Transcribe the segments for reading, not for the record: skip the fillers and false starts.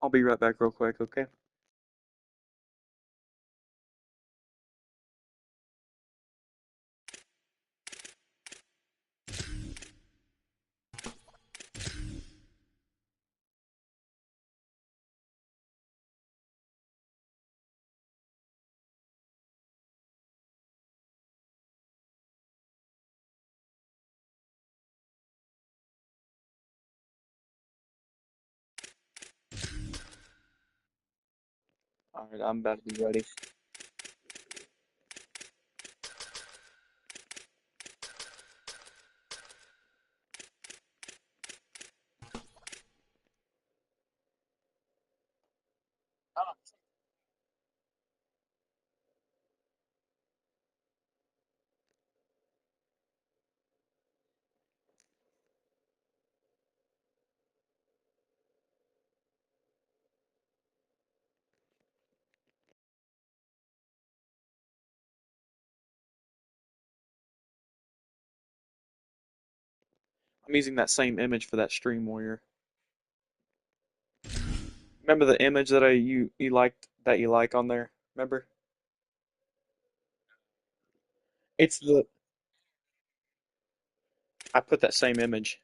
I'll be right back real quick, okay? Alright, I'm about to be ready. I'm using that same image for that stream warrior. Remember the image that you liked that you like on there? Remember? It's the I put that same image.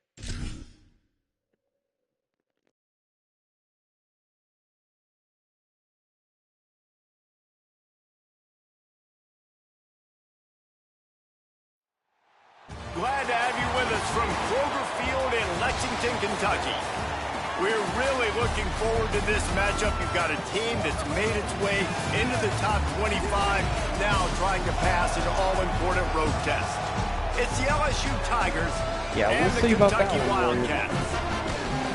Glad to have you with us from Kroger Field in Lexington, Kentucky. We're really looking forward to this matchup. You've got a team that's made its way into the top 25, now trying to pass an all-important road test. It's the LSU Tigers and the Kentucky Wildcats.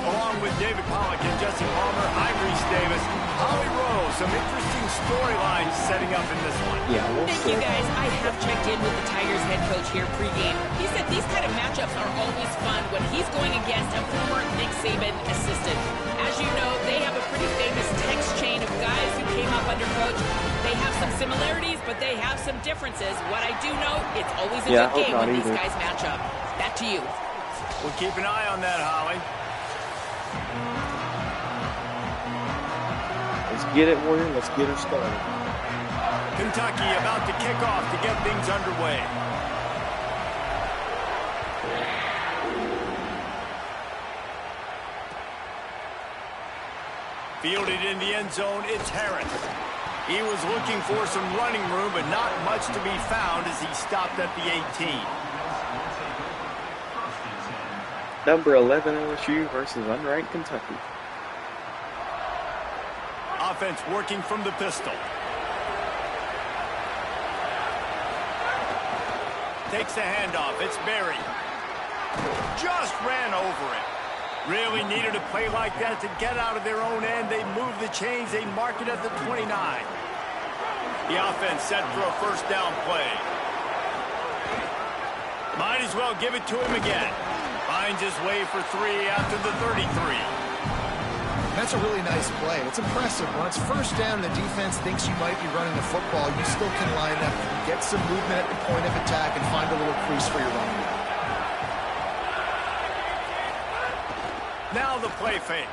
Along with David Pollack and Jesse Palmer, I'm Reese Davis. Holly Rose, some interesting storylines setting up in this one. Yeah, Thank you, guys. I have checked in with the Tigers head coach here pregame. He said these kind of matchups are always fun when he's going against a former Nick Saban assistant. As you know, they have a pretty famous text chain of guys who came up under coach. They have some similarities, but they have some differences. What I do know, it's always a good game when these guys match up. Back to you. We'll keep an eye on that, Holly. Let's get it, Warrior. Let's get her started. Kentucky about to kick off to get things underway. Fielded in the end zone, it's Harris. He was looking for some running room, but not much to be found as he stopped at the 18. Number 11 LSU versus unranked Kentucky. Offense working from the pistol. Takes the handoff. It's Berry. Just ran over it. Really needed a play like that to get out of their own end. They move the chains. They mark it at the 29. The offense set for a first down play. Might as well give it to him again. Finds his way for 3 after the 33. That's a really nice play. It's impressive. When it's first down and the defense thinks you might be running the football, you still can line up, get some movement at the point of attack, and find a little crease for your running back. Now the play fake.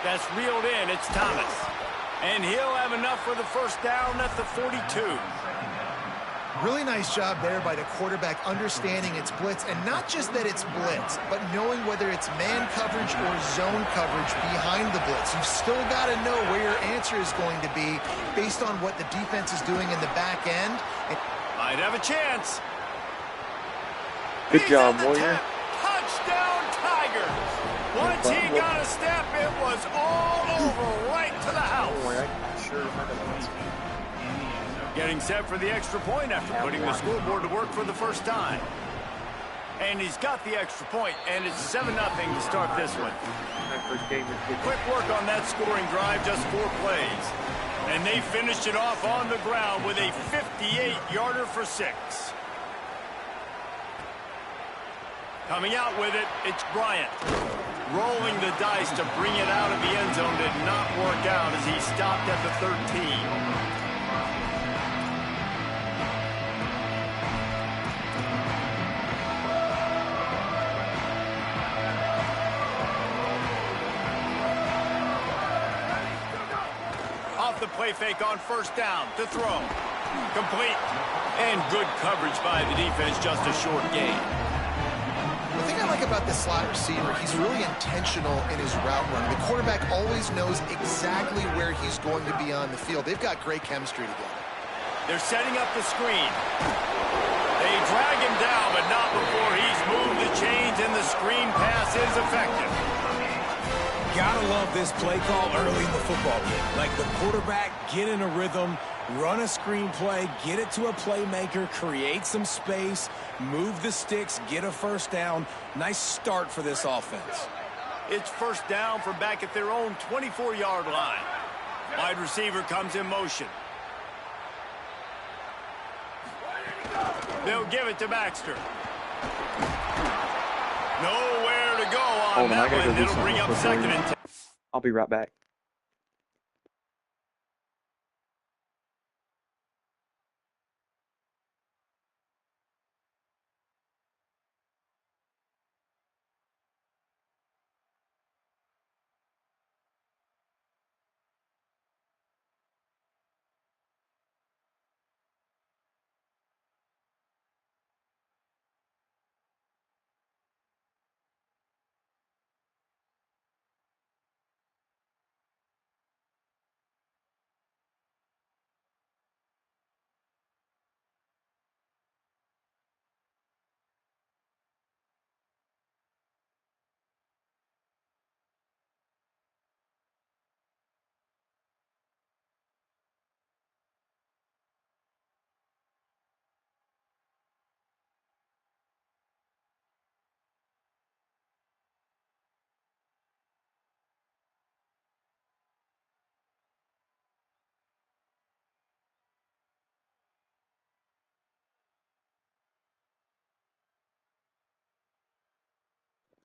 That's reeled in. It's Thomas. And he'll have enough for the first down at the 42. Really nice job there by the quarterback understanding it's blitz, and not just that it's blitz, but knowing whether it's man coverage or zone coverage behind the blitz. You've still got to know where your answer is going to be based on what the defense is doing in the back end. Might have a chance. Good job, Warrior. Touchdown, Tigers. Once he got a step, it was all over right to the house. Getting set for the extra point after putting the scoreboard to work for the first time. And he's got the extra point, and it's 7-0 to start this one. Quick work on that scoring drive, just 4 plays. And they finished it off on the ground with a 58-yarder for 6. Coming out with it, it's Bryant. Rolling the dice to bring it out of the end zone did not work out as he stopped at the 13. play fake on first down to throw. Complete. And good coverage by the defense, just a short gain. The thing I like about this slot receiver, he's really intentional in his route running. The quarterback always knows exactly where he's going to be on the field. They've got great chemistry together. They're setting up the screen. They drag him down, but not before he's moved the chains, and the screen pass is effective. Gotta love this play call early in the football game. Like the quarterback, get in a rhythm, run a screen play, get it to a playmaker, create some space, move the sticks, get a first down. Nice start for this offense. It's first down from back at their own 24-yard line. Wide receiver comes in motion. They'll give it to Baxter. Nowhere to go on that one. It'll bring up second and 10. I'll be right back.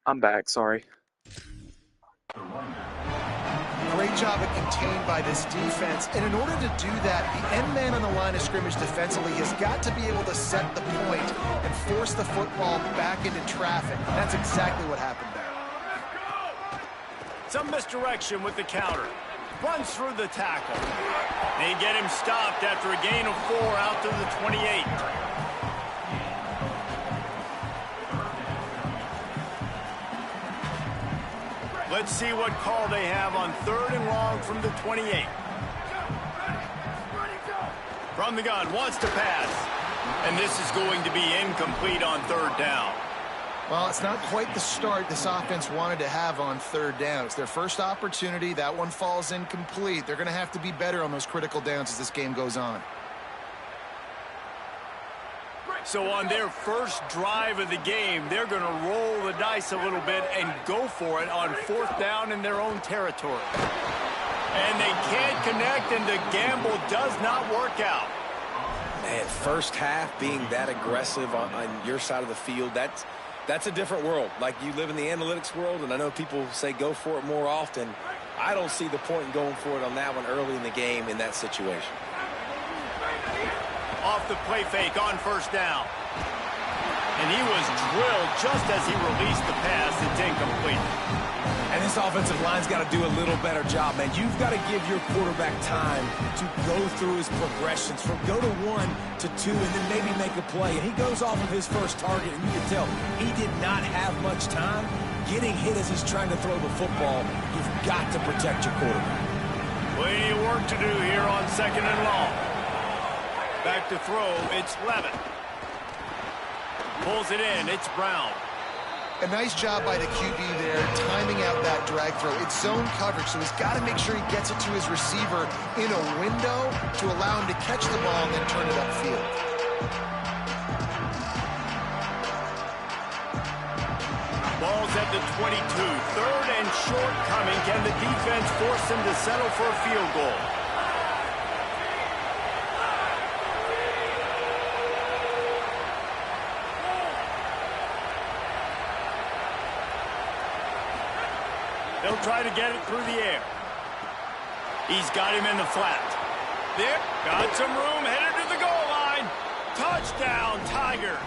I'm back, sorry. Great job at contained by this defense. And in order to do that, the end man on the line of scrimmage defensively has got to be able to set the point and force the football back into traffic. And that's exactly what happened there. Some misdirection with the counter. Runs through the tackle. They get him stopped after a gain of 4 out to the 28. Let's see what call they have on 3rd and long from the 28. From the gun, wants to pass. And this is going to be incomplete on 3rd down. Well, it's not quite the start this offense wanted to have on 3rd down. It's their first opportunity. That one falls incomplete. They're going to have to be better on those critical downs as this game goes on. So on their first drive of the game, they're going to roll the dice a little bit and go for it on 4th down in their own territory. And they can't connect, and the gamble does not work out. Man, first half being that aggressive on your side of the field, that's a different world. Like, you live in the analytics world, and I know people say go for it more often. I don't see the point in going for it on that one early in the game in that situation. Off the play fake on 1st down. And he was drilled just as he released the pass. It's incomplete. And this offensive line's got to do a little better job, man. You've got to give your quarterback time to go through his progressions from go to 1 to 2 and then maybe make a play. And he goes off of his first target, and you can tell he did not have much time getting hit as he's trying to throw the football. You've got to protect your quarterback. Plenty of work to do here on 2nd and long. Back to throw, it's Levin. Pulls it in, it's Brown. A nice job by the QB there, timing out that drag throw. It's zone coverage, so he's got to make sure he gets it to his receiver in a window to allow him to catch the ball and then turn it upfield. Ball's at the 22, 3rd and short coming. Can the defense force him to settle for a field goal? They'll try to get it through the air. He's got him in the flat. There, got some room, headed to the goal line. Touchdown, Tigers.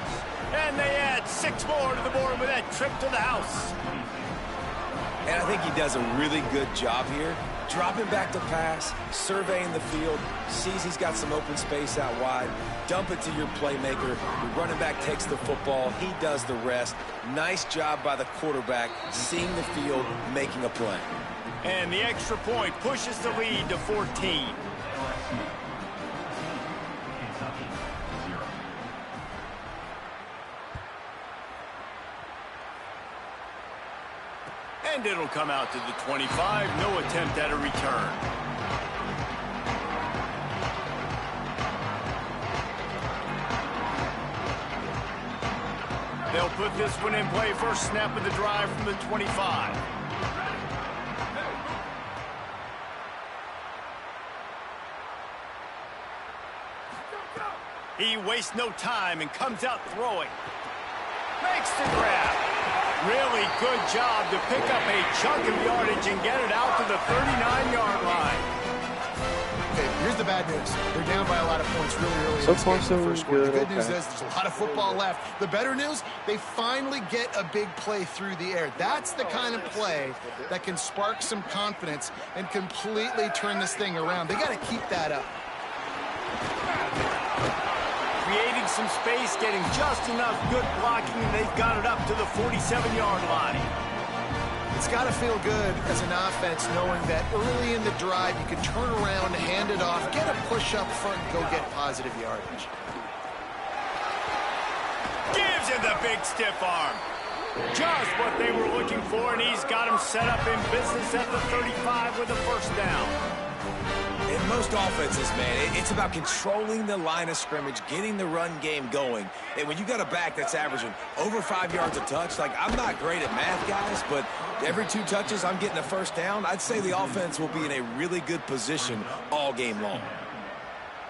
And they add 6 more to the board with that trip to the house. And I think he does a really good job here Dropping back to pass, surveying the field, sees he's got some open space out wide, dump it to your playmaker. Your running back takes the football. He does the rest. Nice job by the quarterback, seeing the field, making a play. And the extra point pushes the lead to 14. And it'll come out to the 25. No attempt at a return. They'll put this one in play. First snap of the drive from the 25. He wastes no time and comes out throwing. Makes the grab. Really good job to pick up a chunk of yardage and get it out to the 39-yard line. Okay, here's the bad news. They're down by a lot of points really early So in this far, game in so the first quarter. good. The good news Okay. is there's a lot of football left. The better news, they finally get a big play through the air. That's the kind of play that can spark some confidence and completely turn this thing around. They got to keep that up. Creating some space, getting just enough good blocking, and they've got it up to the 47-yard line. It's got to feel good as an offense knowing that early in the drive you can turn around, hand it off, get a push up front, and go get positive yardage. Gives him the big stiff arm. Just what they were looking for, and he's got him set up in business at the 35 with a first down. In most offenses, man, it's about controlling the line of scrimmage, getting the run game going. And when you got a back that's averaging over 5 yards a touch, like, I'm not great at math, guys, but every 2 touches I'm getting a first down, I'd say the offense will be in a really good position all game long.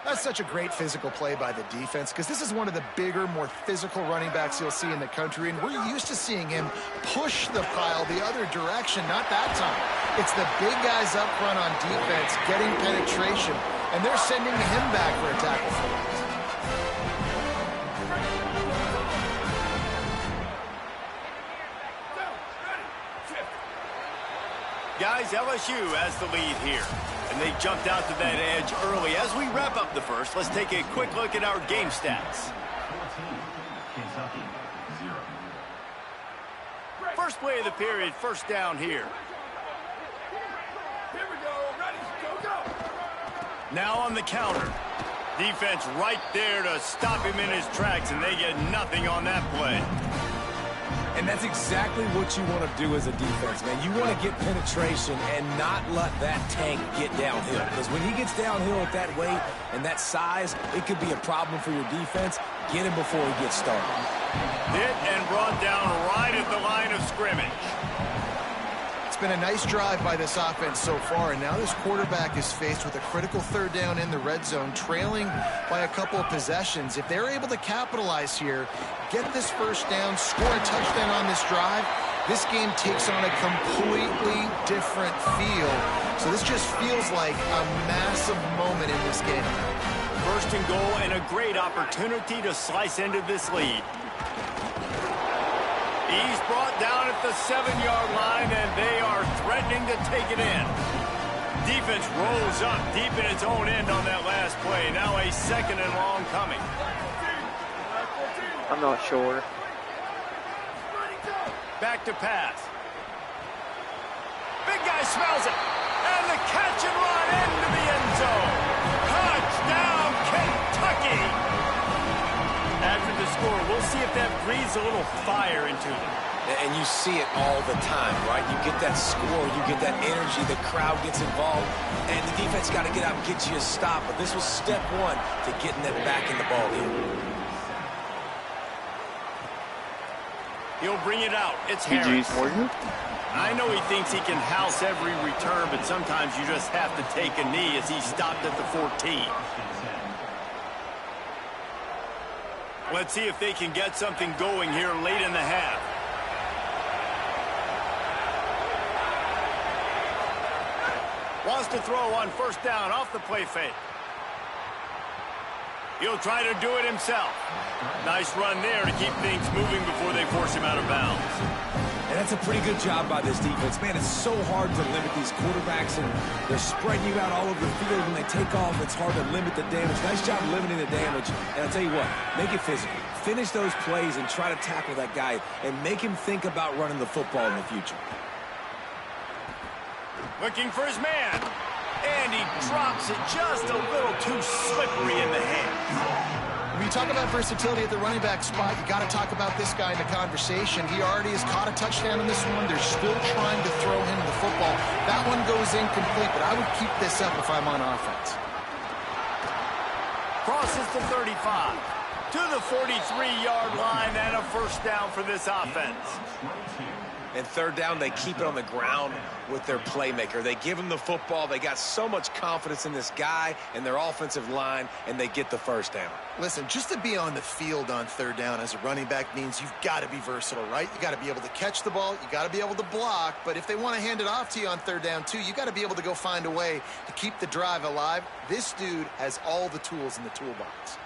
That's such a great physical play by the defense because this is one of the bigger, more physical running backs you'll see in the country, and we're used to seeing him push the pile the other direction. Not that time. It's the big guys up front on defense getting penetration, and they're sending him back for a tackle for loss. Guys, LSU has the lead here, and they jumped out to that edge early. As we wrap up the first, let's take a quick look at our game stats. First play of the period, first down here. Now on the counter. Defense right there to stop him in his tracks, and they get nothing on that play. And that's exactly what you want to do as a defense, man. You want to get penetration and not let that tank get downhill. Because when he gets downhill at that weight and that size, it could be a problem for your defense. Get him before he gets started. Hit and brought down right at the line of scrimmage. It's been a nice drive by this offense so far, and now this quarterback is faced with a critical third down in the red zone, trailing by a couple of possessions. If they're able to capitalize here, get this first down, score a touchdown on this drive, this game takes on a completely different feel. So this just feels like a massive moment in this game. First and goal, and a great opportunity to slice into this lead. He's brought down at the 7-yard line, and they are threatening to take it in. Defense rolls up deep in its own end on that last play. Now a second and long coming. I'm not sure. Back to pass. Big guy smells it. And the catch and run into the end zone. Touchdown, Kentucky! After the score, we'll see if that breathes a little fire into them. And you see it all the time, right? You get that score, you get that energy, the crowd gets involved, and the defense got to get out and get you a stop. But this was step one to getting them back in the ball game. He'll bring it out. It's Harris. GG's Morgan. I know he thinks he can house every return, but sometimes you just have to take a knee as he stopped at the 14. Let's see if they can get something going here late in the half. Wants to throw on first down off the play fake. He'll try to do it himself. Nice run there to keep things moving before they force him out of bounds. And that's a pretty good job by this defense. Man, it's so hard to limit these quarterbacks, and they're spreading you out all over the field. When they take off, it's hard to limit the damage. Nice job limiting the damage. And I'll tell you what, make it physical. Finish those plays and try to tackle that guy and make him think about running the football in the future. Looking for his man. And he drops it just a little too slippery in the hands. When you talk about versatility at the running back spot, you got to talk about this guy in the conversation. He already has caught a touchdown in this one. They're still trying to throw him the football. That one goes incomplete, but I would keep this up if I'm on offense. Crosses the 35 to the 43-yard line, and a first down for this offense. And third down, they keep it on the ground with their playmaker. They give him the football. They got so much confidence in this guy and their offensive line, and they get the first down. Listen, just to be on the field on third down as a running back means you've got to be versatile, right? You got to be able to catch the ball. You got to be able to block. But if they want to hand it off to you on third down, too, you got to be able to go find a way to keep the drive alive. This dude has all the tools in the toolbox.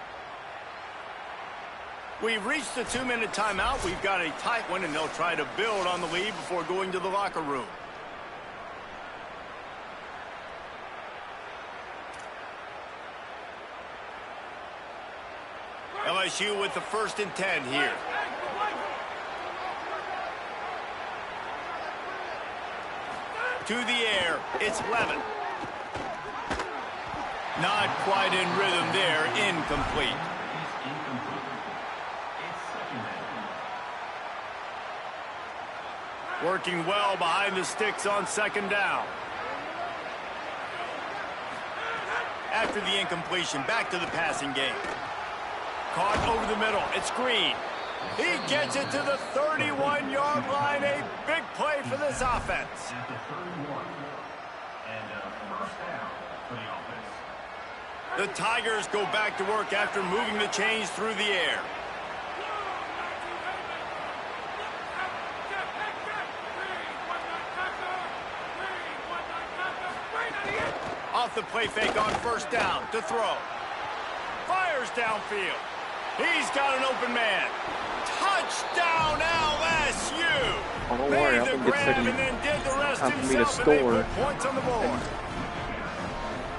We've reached the 2-minute timeout. We've got a tight one, and they'll try to build on the lead before going to the locker room. LSU with the 1st and 10 here. To the air, it's Levin. Not quite in rhythm there, incomplete. Working well behind the sticks on 2nd down. After the incompletion, back to the passing game. Caught over the middle. It's Green. He gets it to the 31-yard line. A big play for this offense. The Tigers go back to work after moving the chains through the air. Off the play fake on 1st down to throw. Fires downfield. He's got an open man. Touchdown LSU. Oh, don't worry, Made I the think it's grab taking and then did the rest time for me to himself, and they score. put points on the board.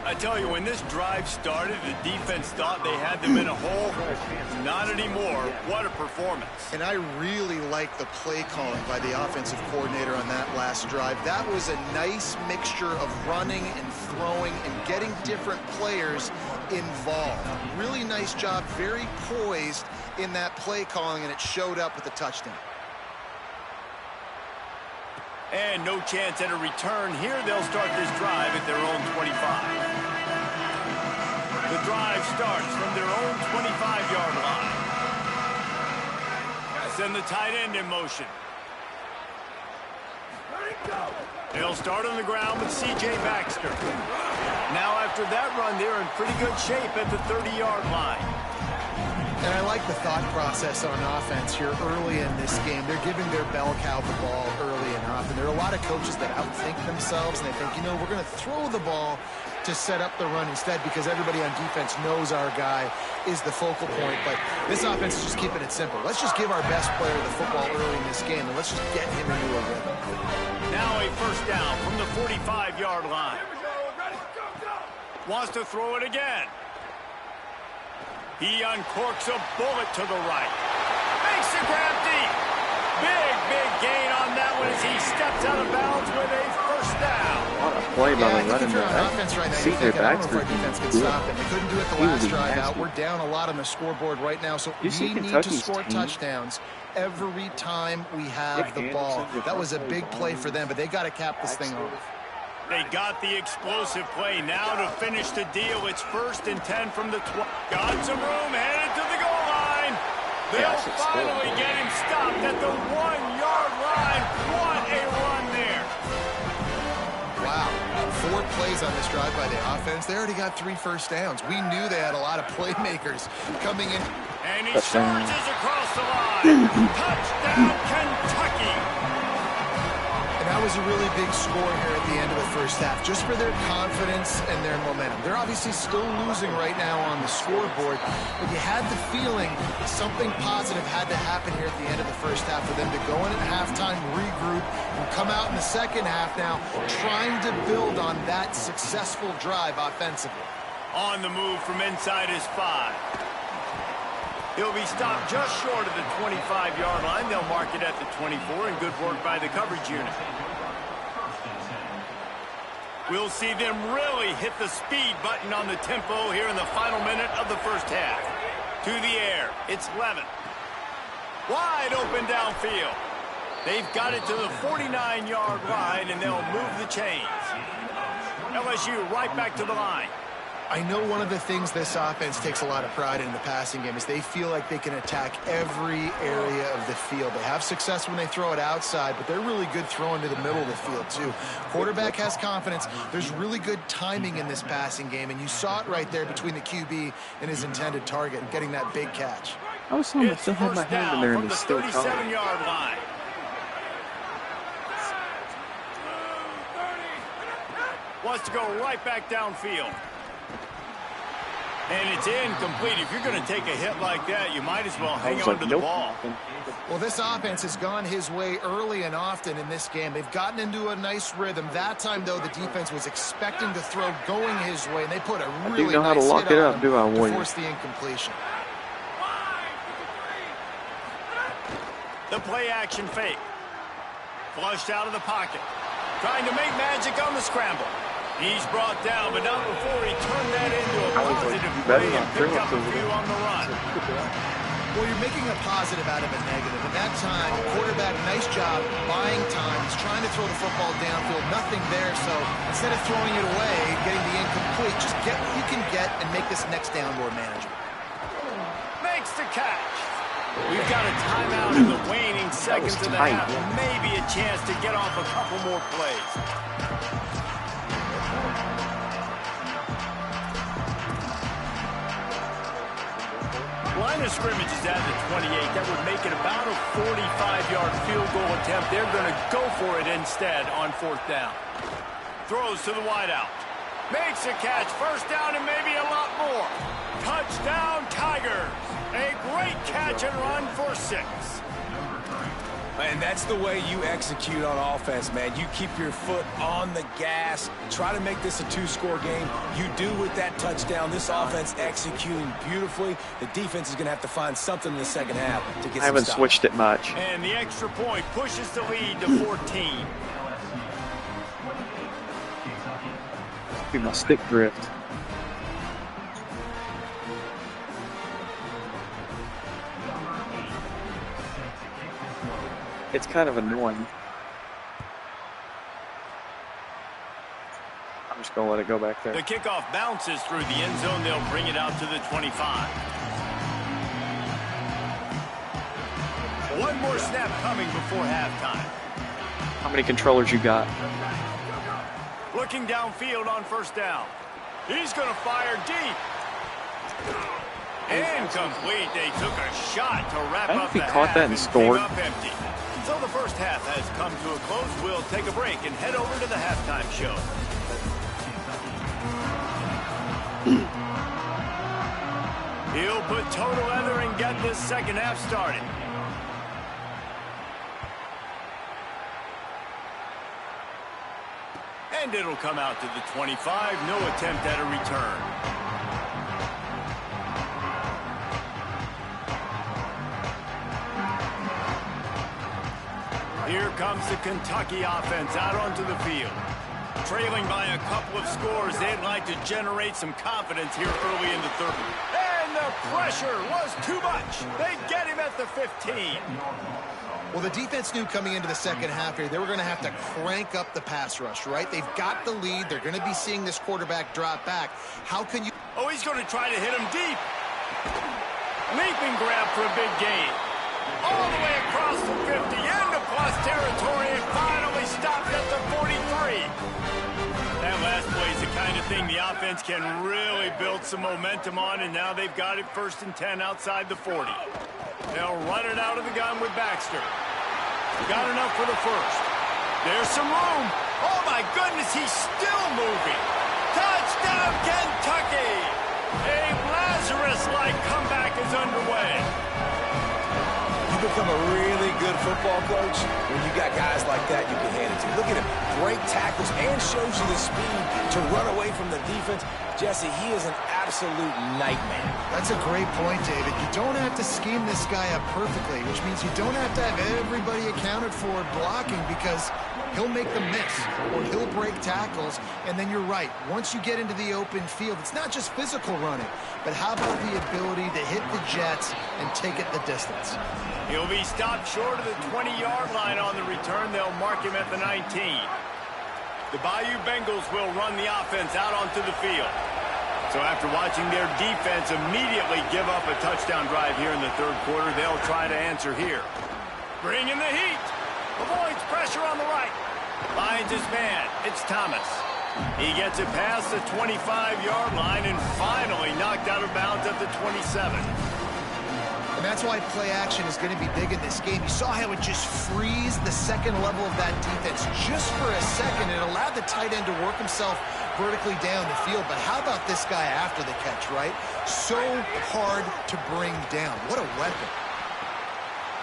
I tell you, when this drive started, the defense thought they had them in a hole. Not anymore. What a performance. And I really like the play calling by the offensive coordinator on that last drive. That was a nice mixture of running and throwing and getting different players involved. Really nice job, very poised in that play calling, and it showed up with a touchdown. And no chance at a return. Here they'll start this drive at their own 25. The drive starts from their own 25-yard line. Send the tight end in motion. They'll start on the ground with C.J. Baxter. Now after that run, they're in pretty good shape at the 30-yard line. And I like the thought process on offense here early in this game. They're giving their bell cow the ball early enough. And there are a lot of coaches that outthink themselves, and they think, you know, we're going to throw the ball to set up the run instead because everybody on defense knows our guy is the focal point. But this offense is just keeping it simple. Let's just give our best player the football early in this game, and let's just get him into a rhythm. Now a first down from the 45-yard line. Wants to throw it again. He uncorks a bullet to the right. Makes the grab deep. Big gain on that one as he steps out of bounds with a first down. What a play by the running You're on back. offense right now. C.J. You're thinking, I don't know if our Baxter defense can is good. stop it. They couldn't do it the He was last drive out. nasty. We're down a lot on the scoreboard right now, so You see we need to Kentucky's score team? touchdowns every time we have Nick the ball. Anderson, That was a big play for them, but they got to cap this thing off. They got the explosive play. Now to finish the deal, it's 1st and 10 from the 12. Got some room, headed to the goal line. They'll finally get him stopped at the 1-yard line. What a run there. Wow. 4 plays on this drive by the offense. They already got 3 first downs. We knew they had a lot of playmakers coming in. And he charges across the line. Touchdown, Kentucky. And now was a really big score here at the end of the first half, just for their confidence and their momentum. They're obviously still losing right now on the scoreboard, but you had the feeling something positive had to happen here at the end of the first half for them to go in at halftime, regroup, and come out in the second half now trying to build on that successful drive offensively. On the move from inside his 5. He'll be stopped just short of the 25-yard line. They'll mark it at the 24, and good work by the coverage unit. We'll see them really hit the speed button on the tempo here in the final minute of the first half. To the air, it's Levin. Wide open downfield. They've got it to the 49-yard line, and they'll move the chains. LSU right back to the line. I know one of the things this offense takes a lot of pride in the passing game is they feel like they can attack every area of the field. They have success when they throw it outside, but they're really good throwing to the middle of the field too. Quarterback has confidence. There's really good timing in this passing game, and you saw it right there between the QB and his intended target, getting that big catch. I was saying I still had my hand in there and it's still calling. 37-yard line. Wants to go right back downfield. And it's incomplete. If you're going to take a hit like that, you might as well hang on to the ball. Well, this offense has gone his way early and often in this game. They've gotten into a nice rhythm. That time, though, the defense was expecting to throw going his way, and they put a really know how to nice lock hit it on up, do I, him to Warrior? force the incompletion. The play action fake. Flushed out of the pocket. Trying to make magic on the scramble. He's brought down, but not before he turned that into a positive play and picked up a few on the run. Well, you're making a positive out of a negative. At that time, quarterback, nice job, buying time. He's trying to throw the football downfield, nothing there. So instead of throwing it away, getting the incomplete, just get what you can get and make this next down more manageable. Makes the catch. We've got a timeout in the waning seconds of the half. Maybe a chance to get off a couple more plays. Line of scrimmage is at the 28. That would make it about a 45-yard field goal attempt. They're going to go for it instead on 4th down. Throws to the wideout. Makes a catch. First down and maybe a lot more. Touchdown, Tigers. A great catch and run for 6. And that's the way you execute on offense, man. You keep your foot on the gas. Try to make this a 2-score game. You do with that touchdown. This offense executing beautifully. The defense is going to have to find something in the second half to get some I haven't stops. switched it much. And the extra point pushes the lead to 14. Be my stick drift. It's kind of annoying. I'm just going to let it go back there. The kickoff bounces through the end zone. They'll bring it out to the 25. One more snap coming before halftime. How many controllers you got? Looking downfield on 1st down. He's going to fire deep. Incomplete. They took a shot to wrap I don't know up if he the caught half that and and scored. came up empty. So the first half has come to a close. We'll take a break and head over to the halftime show. He'll put toe to leather and get this second half started. And it'll come out to the 25. No attempt at a return. Here comes the Kentucky offense out onto the field. Trailing by a couple of scores, they'd like to generate some confidence here early in the third. And the pressure was too much. They get him at the 15. Well, the defense knew coming into the second half here, they were going to have to crank up the pass rush, right? They've got the lead. They're going to be seeing this quarterback drop back. How can you... Oh, he's going to try to hit him deep. Leaping grab for a big gain. All the way across the 50, into plus territory, and finally stopped at the 43. That last play is the kind of thing the offense can really build some momentum on, and now they've got it 1st and 10 outside the 40. They'll run it out of the gun with Baxter. Got enough for the first. There's some room. Oh, my goodness, he's still moving. Touchdown, Kentucky! A Lazarus-like comeback is underway. You become a really good football coach when you got guys like that you can hand it to. Look at him, break tackles and shows you the speed to run away from the defense. Jesse, he is an absolute nightmare. That's a great point, David. You don't have to scheme this guy up perfectly, which means you don't have to have everybody accounted for blocking, because he'll make them miss or he'll break tackles. And then you're right. Once you get into the open field, it's not just physical running, but how about the ability to hit the jets and take it the distance? He'll be stopped short of the 20-yard line on the return. They'll mark him at the 19. The Bayou Bengals will run the offense out onto the field. So after watching their defense immediately give up a touchdown drive here in the third quarter, they'll try to answer here. Bring in the heat. Avoids pressure on the right. Finds his man. It's Thomas. He gets it past the 25-yard line and finally knocked out of bounds at the 27. And that's why play action is going to be big in this game. You saw how it just frees the second level of that defense just for a second. It allowed the tight end to work himself vertically down the field. But how about this guy after the catch, right? So hard to bring down. What a weapon.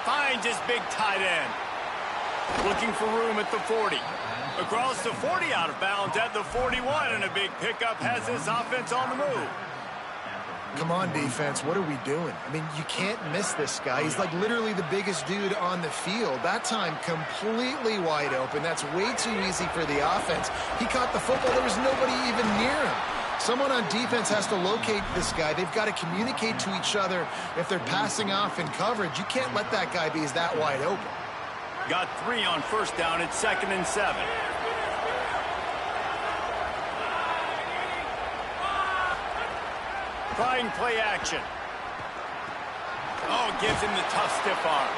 Finds his big tight end. Looking for room at the 40. Across the 40, out of bounds at the 41, and a big pickup has this offense on the move. Come on, defense. What are we doing? I mean, you can't miss this guy. He's like literally the biggest dude on the field. That time, completely wide open. That's way too easy for the offense. He caught the football. There was nobody even near him. Someone on defense has to locate this guy. They've got to communicate to each other if they're passing off in coverage. You can't let that guy be that wide open. Got 3 on first down. It's 2nd and 7. Trying play action. Oh, gives him the tough stiff arm.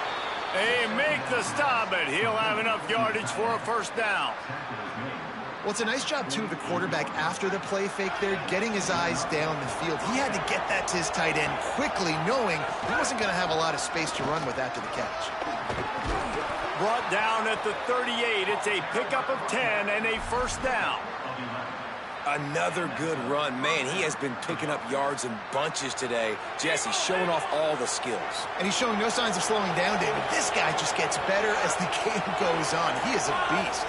They make the stop, but he'll have enough yardage for a first down. Well, it's a nice job, too, of the quarterback after the play fake there, getting his eyes down the field. He had to get that to his tight end quickly, knowing he wasn't going to have a lot of space to run with after the catch. Brought down at the 38. It's a pickup of 10 and a first down. Another good run. Man, he has been picking up yards in bunches today. Jesse showing off all the skills. And he's showing no signs of slowing down, David. This guy just gets better as the game goes on. He is a beast.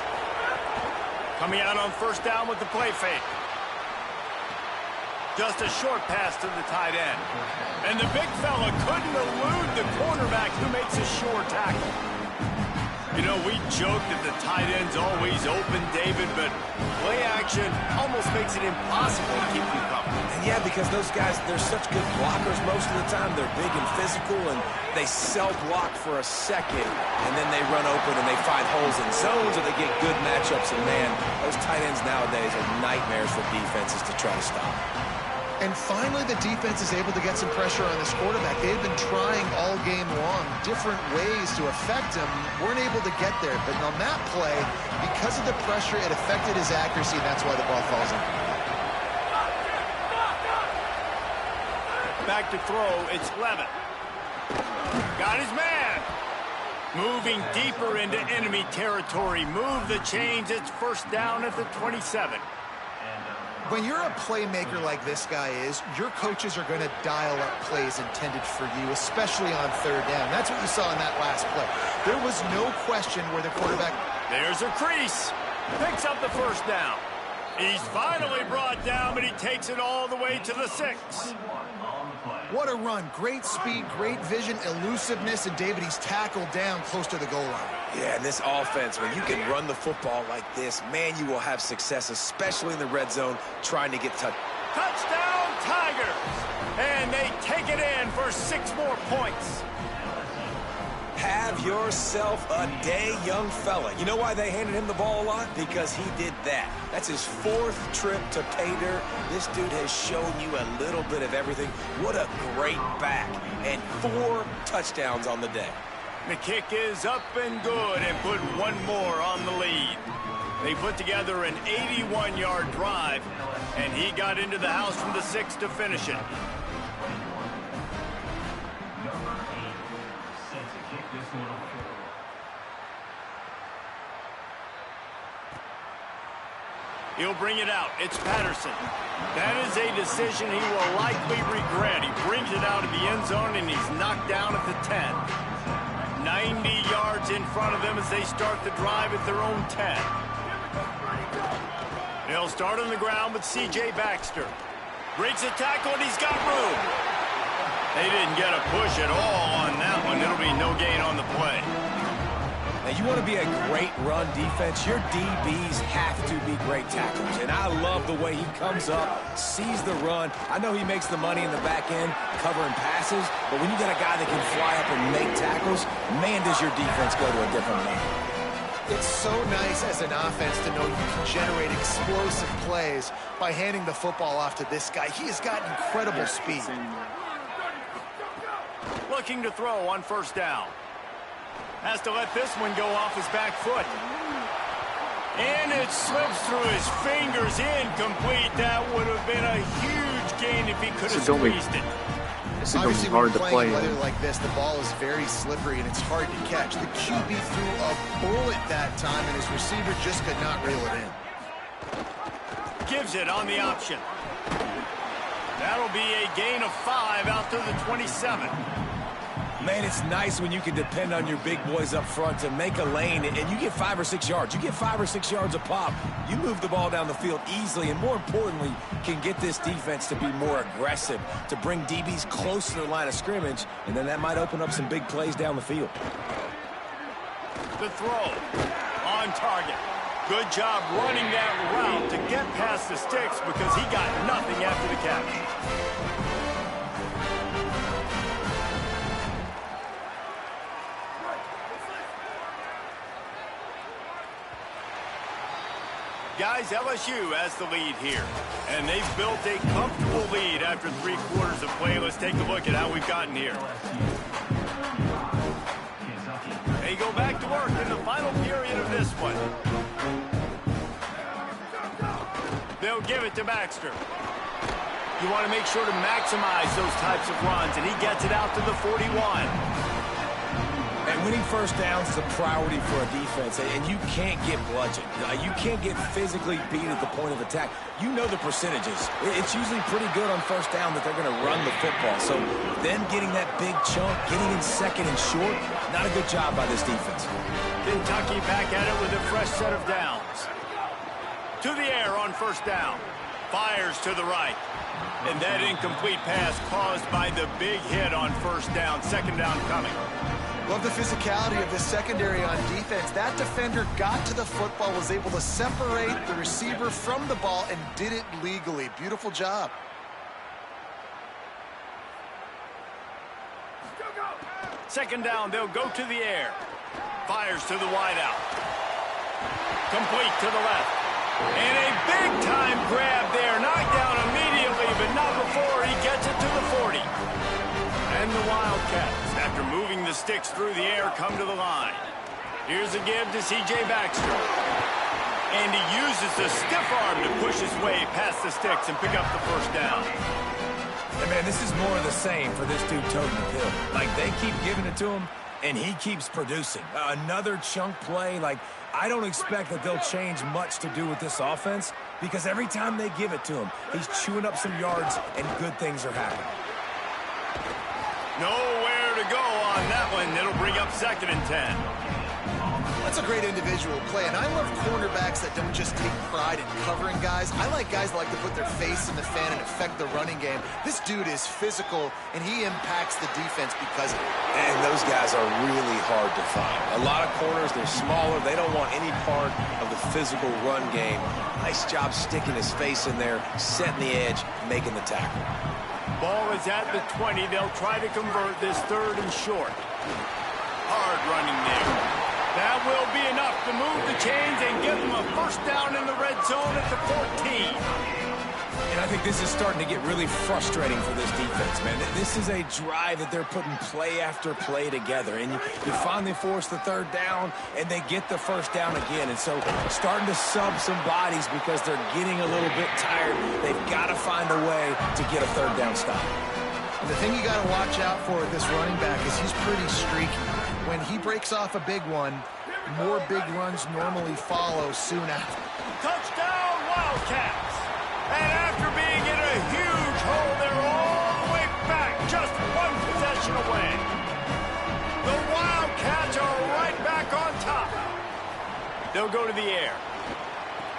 Coming out on first down with the play fake. Just a short pass to the tight end. And the big fella couldn't elude the cornerback who makes a sure tackle. You know, we joke that the tight end's always open, David, but play action almost makes it impossible to keep you coming. And yeah, because those guys, they're such good blockers most of the time. They're big and physical, and they self-block for a second, and then they run open and they find holes in zones, or they get good matchups. And man, those tight ends nowadays are nightmares for defenses to try to stop. And finally, the defense is able to get some pressure on this quarterback. They've been trying all game long different ways to affect him. Weren't able to get there. But on that play, because of the pressure, it affected his accuracy, and that's why the ball falls in. Back to throw, it's Levin. Got his man. Moving deeper into enemy territory. Move the chains, it's first down at the 27. When you're a playmaker like this guy is, your coaches are going to dial up plays intended for you, especially on third down. That's what you saw in that last play. There was no question where the quarterback... There's a crease. Picks up the first down. He's finally brought down, but he takes it all the way to the 6. What a run. Great speed, great vision, elusiveness, and David, he's tackled down close to the goal line. Yeah, and this offense, when you can run the football like this, man, you will have success, especially in the red zone, trying to get touchdowns. Touchdown, Tigers! And they take it in for 6 more points. Have yourself a day, young fella. You know why they handed him the ball a lot? Because he did that. That's his 4th trip to pay dirt. This dude has shown you a little bit of everything. What a great back. And 4 touchdowns on the day. The kick is up and good and put 1 more on the lead. They put together an 81-yard drive, and he got into the house from the 6 to finish it. He'll bring it out. It's Patterson. That is a decision he will likely regret. He brings it out of the end zone, and he's knocked down at the 10. 90 yards in front of them as they start the drive at their own 10. They'll start on the ground with C.J. Baxter. Breaks a tackle, and he's got room. They didn't get a push at all on that one. It'll be no gain on the play. Now, you want to be a great run defense, your DBs have to be great tacklers. And I love the way he comes up, sees the run. I know he makes the money in the back end covering passes, but when you got a guy that can fly up and make tackles, man, does your defense go to a different level. It's so nice as an offense to know you can generate explosive plays by handing the football off to this guy. He has got incredible speed. Looking to throw on first down. Has to let this one go off his back foot. And it slips through his fingers, incomplete. That would have been a huge gain if he could have squeezed it. This is going to Obviously, be hard when to you're play playing in. weather like this, the ball is very slippery and it's hard to catch. The QB threw a bullet that time, and his receiver just could not reel it in. Gives it on the option. That'll be a gain of 5 out to the 27. Man, it's nice when you can depend on your big boys up front to make a lane, and you get 5 or 6 yards. You get 5 or 6 yards a pop. You move the ball down the field easily, and more importantly, can get this defense to be more aggressive, to bring DBs close to the line of scrimmage, and then that might open up some big plays down the field. The throw on target. Good job running that route to get past the sticks because he got nothing after the catch. Guys, LSU has the lead here, and they've built a comfortable lead after 3 quarters of play. Let's take a look at how we've gotten here. They go back to work in the final period of this one. They'll give it to Baxter. You want to make sure to maximize those types of runs, and he gets it out to the 41. And winning first downs is a priority for a defense, and you can't get bludgeoned. You can't get physically beat at the point of attack. You know the percentages. It's usually pretty good on first down that they're going to run the football. So then getting that big chunk, getting in second and short, not a good job by this defense. Kentucky back at it with a fresh set of downs. To the air on first down. Fires to the right. And that incomplete pass caused by the big hit on first down. Second down coming. Love the physicality of the secondary on defense. That defender got to the football, was able to separate the receiver from the ball, and did it legally. Beautiful job. Second down, they'll go to the air. Fires to the wideout. Complete to the left. And a big-time grab there. Knocked down immediately, but not before he gets it to the 40. And the Wildcats, after moving the sticks through the air, come to the line. Here's a give to C.J. Baxter. And he uses the stiff arm to push his way past the sticks and pick up the first down. And man, this is more of the same for this dude toting the pill. Like, they keep giving it to him, and he keeps producing. Another chunk play. Like, I don't expect that they'll change much to do with this offense, because every time they give it to him, he's chewing up some yards, and good things are happening. Nowhere to go on that one. It'll bring up second and 10. That's a great individual play, and I love cornerbacks that don't just take pride in covering guys. I like guys that like to put their face in the fan and affect the running game. This dude is physical, and he impacts the defense because of it. And those guys are really hard to find. A lot of corners, they're smaller. They don't want any part of the physical run game. Nice job sticking his face in there, setting the edge, making the tackle. Ball is at the 20. They'll try to convert this third and short. Hard running there. That will be enough to move the chains and give them a first down in the red zone at the 14. And I think this is starting to get really frustrating for this defense, man. This is a drive that they're putting play after play together. And you finally force the third down, and they get the first down again. And so starting to sub some bodies because they're getting a little bit tired. They've got to find a way to get a third down stop. And the thing you got to watch out for with this running back is he's pretty streaky. When he breaks off a big one, more big runs normally follow soon after. Touchdown, Wildcats. And after being in a huge hole, they're all the way back, just one possession away. The Wildcats are right back on top. They'll go to the air.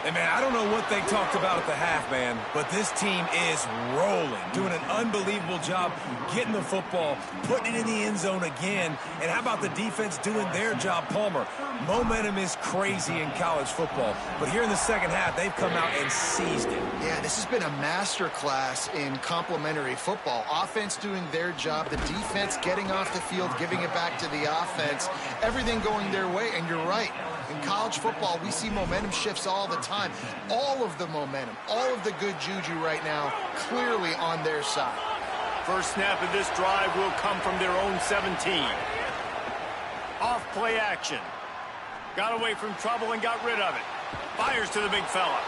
Hey, man, I don't know what they talked about at the half, man, but this team is rolling, doing an unbelievable job getting the football, putting it in the end zone again. And how about the defense doing their job, Palmer? Momentum is crazy in college football, but here in the second half, they've come out and seized it. Yeah, this has been a master class in complementary football. Offense doing their job, the defense getting off the field, giving it back to the offense, everything going their way, and you're right. In college football, we see momentum shifts all the time. All of the momentum, all of the good juju right now, clearly on their side. First snap of this drive will come from their own 17. Off play action. Got away from trouble and got rid of it. Fires to the big fella.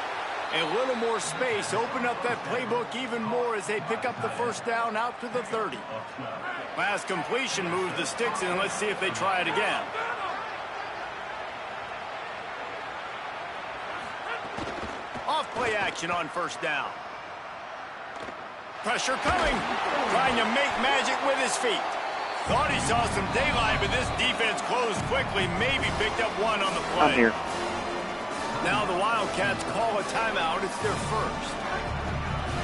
A little more space. Open up that playbook even more as they pick up the first down out to the 30. Last completion moves the sticks in. Let's see if they try it again. Off play action on first down. Pressure coming. Trying to make magic with his feet. Thought he saw some daylight, but this defense closed quickly. Maybe picked up one on the play. I'm here. Now the Wildcats call a timeout. It's their first.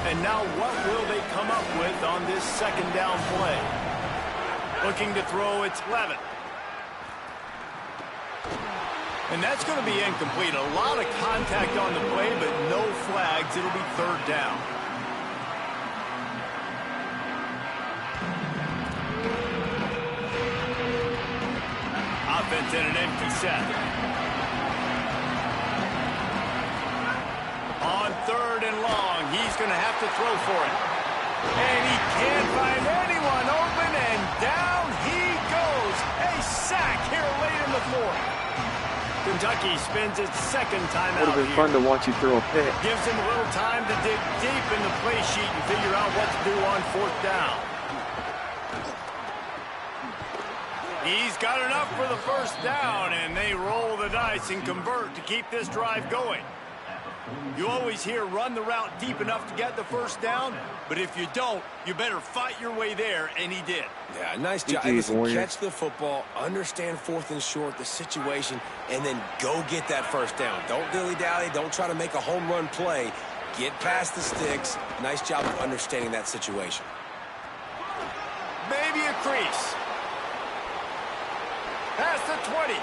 And now what will they come up with on this second down play? Looking to throw, it's Levitt. And that's going to be incomplete. A lot of contact on the play, but no flags. It'll be third down. Offense in an empty set. On third and long, he's going to have to throw for it. And he can't find anyone open, and down he goes. A sack here late in the fourth. Kentucky spends its second time Would out have been fun to watch you throw a pick. Gives him a little time to dig deep in the play sheet and figure out what to do on fourth down. He's got enough for the first down, and they roll the dice and convert to keep this drive going. You always hear run the route deep enough to get the first down, but if you don't, you better fight your way there, and he did. Yeah, nice job. GG's, Listen, Warriors. catch the football, understand fourth and short, the situation, and then go get that first down. Don't dilly-dally. Don't try to make a home run play. Get past the sticks. Nice job of understanding that situation. Maybe a crease. Past the 20.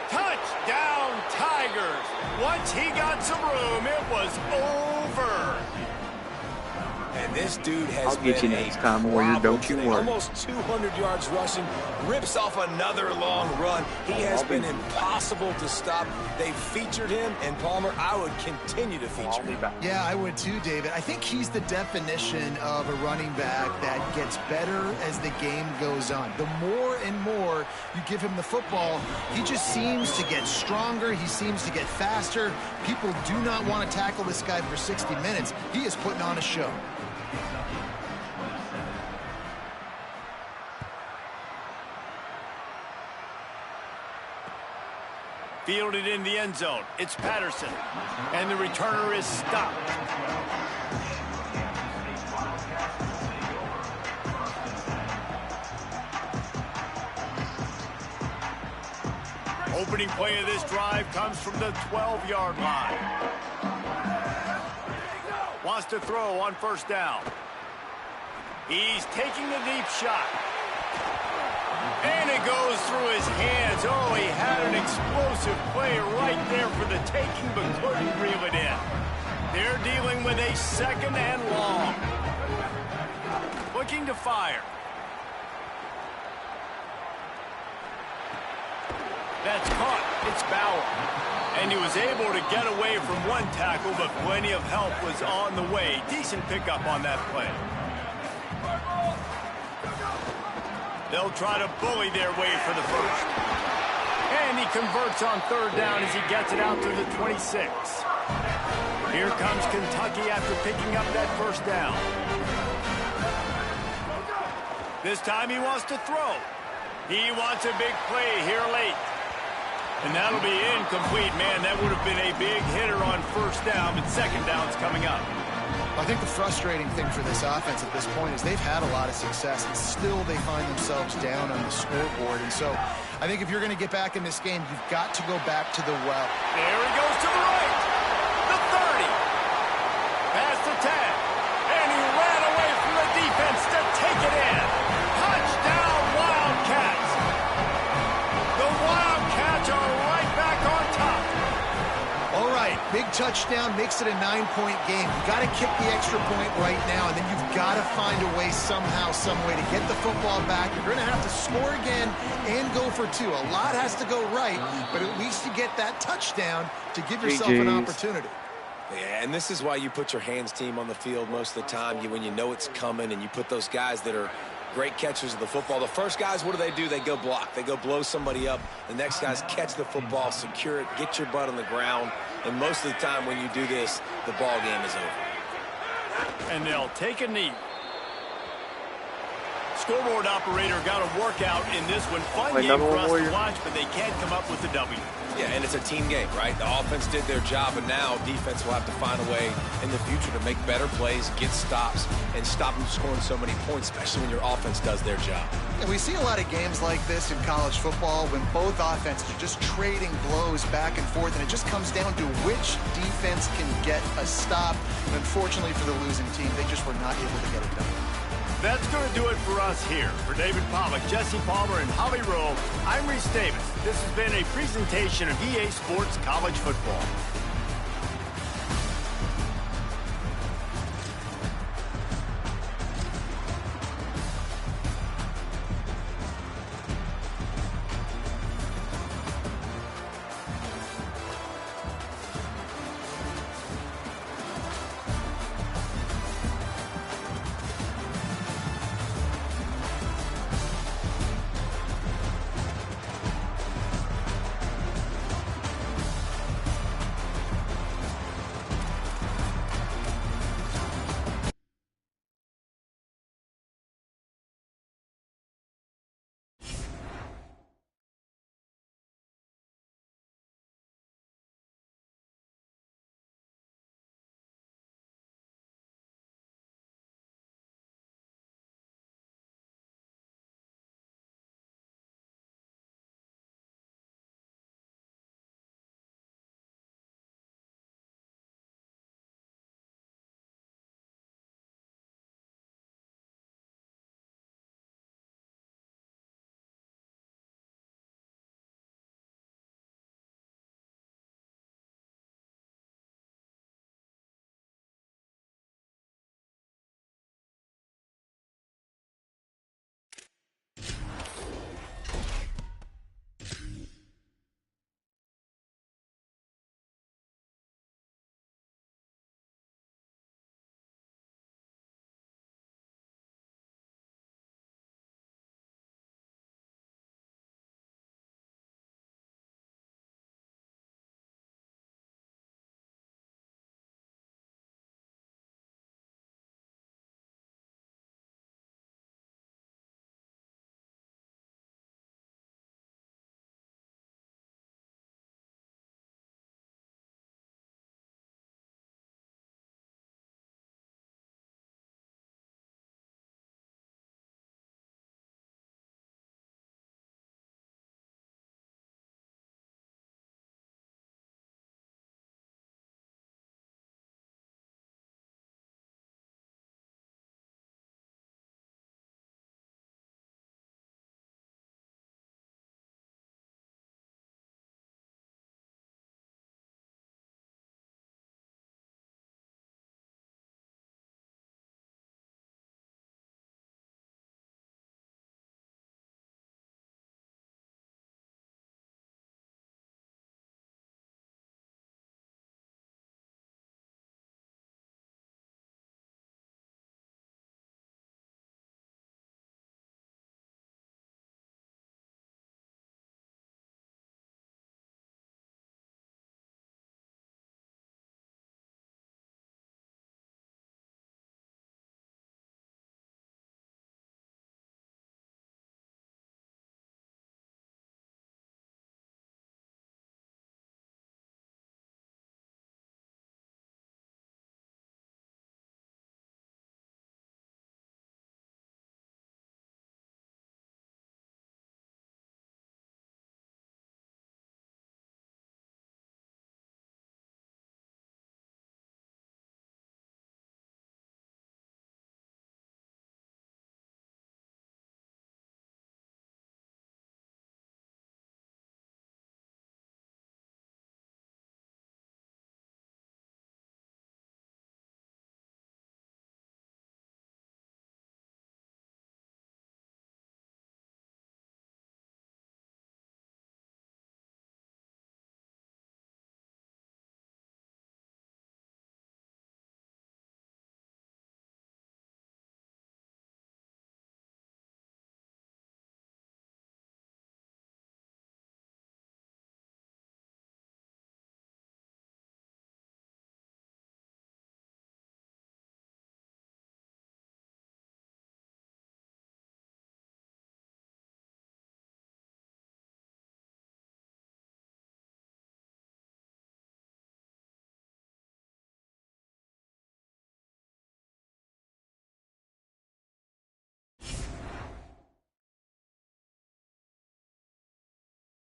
Touchdown, Tigers. Once he got some room, it was over. And this dude has I'll get you been next a time, Warrior. problem Don't you today. worry. Almost 200 yards rushing, rips off another long run. He has been impossible to stop. They've featured him, and Palmer, I would continue to feature him. Yeah, I would too, David. I think he's the definition of a running back that gets better as the game goes on. The more and more you give him the football, he just seems to get stronger. He seems to get faster. People do not want to tackle this guy for 60 minutes. He is putting on a show. Fielded in the end zone. It's Patterson. And the returner is stopped. Opening play of this drive comes from the 12-yard line. Wants to throw on first down. He's taking the deep shot. And it goes through his hands. Oh, he had an explosive play right there for the taking, but couldn't reel it in. They're dealing with a second and long. Looking to fire. That's caught. It's Bauer. And he was able to get away from one tackle, but plenty of help was on the way. Decent pickup on that play. They'll try to bully their way for the first. And he converts on third down as he gets it out to the 26. Here comes Kentucky after picking up that first down. This time he wants to throw. He wants a big play here late. And that'll be incomplete. Man, that would have been a big hitter on first down, but second down's coming up. I think the frustrating thing for this offense at this point is they've had a lot of success, and still they find themselves down on the scoreboard. And so I think if you're going to get back in this game, you've got to go back to the well. There he goes to the right. The 30. Past the 10. And he ran away from the defense to take it in. Touchdown, Wildcats. The Wildcats are right back on top. All right, big touchdown makes it a 9-point game. You got to kick the extra point right now, and then you've got to find a way somehow, some way to get the football back. You're going to have to score again and go for two. A lot has to go right, but at least you get that touchdown to give yourself an opportunity. Yeah, and this is why you put your hands team on the field most of the time. When you know it's coming, and you put those guys that are great catchers of the football. The first guys, what do? They go block. They go blow somebody up. The next guys catch the football, secure it, get your butt on the ground. And most of the time when you do this, the ball game is over. And they'll take a knee. Scoreboard operator got a workout in this one. Fun game for us to watch, but they can't come up with the W. Yeah, and it's a team game, right? The offense did their job, and now defense will have to find a way in the future to make better plays, get stops, and stop them scoring so many points, especially when your offense does their job. And we see a lot of games like this in college football when both offenses are just trading blows back and forth, and it just comes down to which defense can get a stop. And unfortunately for the losing team, they just were not able to get it done. That's going to do it for us here. For David Pollack, Jesse Palmer, and Holly Rowe, I'm Reese Davis. This has been a presentation of EA Sports College Football.